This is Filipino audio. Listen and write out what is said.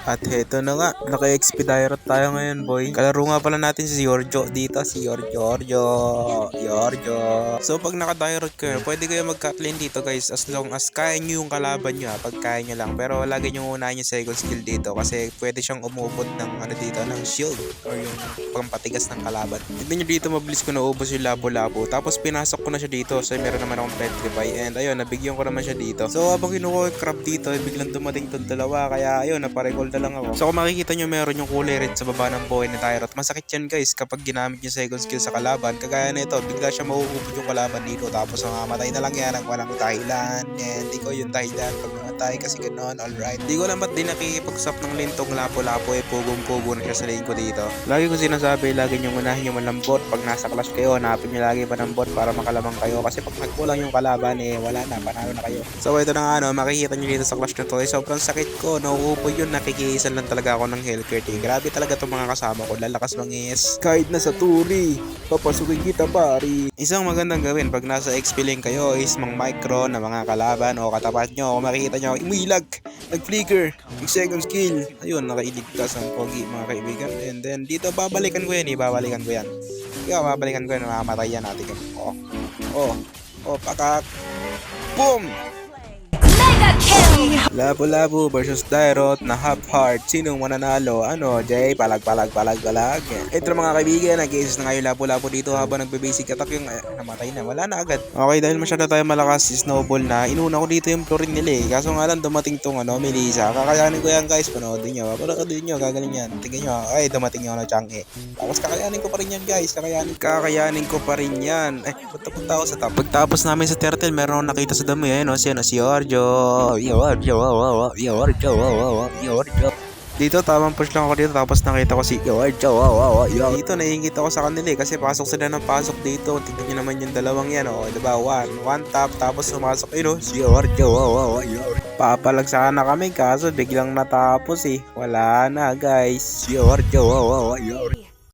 At heto na nga, naka-expedite tayo ngayon, boy. Kalaro nga pala natin si Giorgio dito, si Giorgio. So pag naka-direct kayo, pwede kayo mag-cut lane dito, guys, as long as kaya nyo yung kalaban nyo, pag kaya nyo lang. Pero lagi nyo unahin yung second skill dito kasi pwede siyang umubod ng dito, ng shield or yung pampatigas ng kalaban. Tignan nyo dito, mabilis ko naubos yung labo-labo. Tapos pinasok ko na siya dito, so meron naman akong petrify and ayun, nabigyan ko naman siya dito. So habang kinuha yung crab dito, biglang dumating tong dalawa, kaya ayun, naparecall lang ako. So kung makikita nyo, meron yung kulay red sa baba ng buhay ni Tyrot. Masakit yan, guys, kapag ginamit yung second skill sa kalaban. Kagaya na ito, bigla siya mauubod yung kalaban dito, tapos mamamatay na lang yan ang walang dahilan. And di ko yung dahilan pag namatay kasi ganoon. Alright, di ko lang ba't di nakikipag-sap ng lintong lapo-lapo, pugong-pugo na siya sa lane ko dito. Lagi ko sinasabi, lagi nyo unahin yung malambot. Pag nasa clash kayo, hanapin nyo lagi malambot para makalamang kayo, kasi pag nagkulang yung kalaban, wala na, panalo na kayo. So ito na nga, makikita nyo dito sa clash na to, sobrang sakit ko, nauupo yun, nakikiisan lang talaga ako ng healthcare. Grabe talaga itong mga kasama ko, lalakas mangis. Kahit nasa turi, papasukin kita pari. Isang magandang gawin pag nasa XP lane kayo is mang micro na mga kalaban o katapat nyo. Kung makikita nyo, imuilag, nag-flicker, yung second skill. Ayun, nakailigtas ang pogi, mga kaibigan. And then dito, babalikan ko yan, babalikan ko yan. Kaya babalikan ko yan, mamamatay yan natin. Pakak. Boom! Labo-labo versus Tyrot na half heart. Sinong mananalo? Ano, Jay? Palag. Ito mga kaibigan, nag-iisis na ngayon labo-labo dito habang nagbe-basic attack yung namatay na. Wala na agad. Okay, dahil masyado tayo malakas, snowball na. Inuna ko dito yung florin nila Kaso nga lang dumating tong Melissa. Kakayanin ko yan, guys. Panoodin nyo. Panoodin nyo. Gagaling yan. Tingnan nyo. Ay, dumating yung Chang'e. Tapos kakayanin ko pa rin yan, guys. Kakayanin ko pa rin yan. Punta ako sa top. Pagtapos namin sa turtle, meron akong nakita sa damo. Si Giorgio. Dito tamang push lang ako dito, tapos nakita ko si Giorgio. Dito naiingit ako sa kanila kasi pasok sila ng pasok dito. Tignan nyo naman yung dalawang yan, diba? One tap, tapos sumasok si Giorgio. Papalag sana kami kaso biglang natapos Wala na, guys. Giorgio.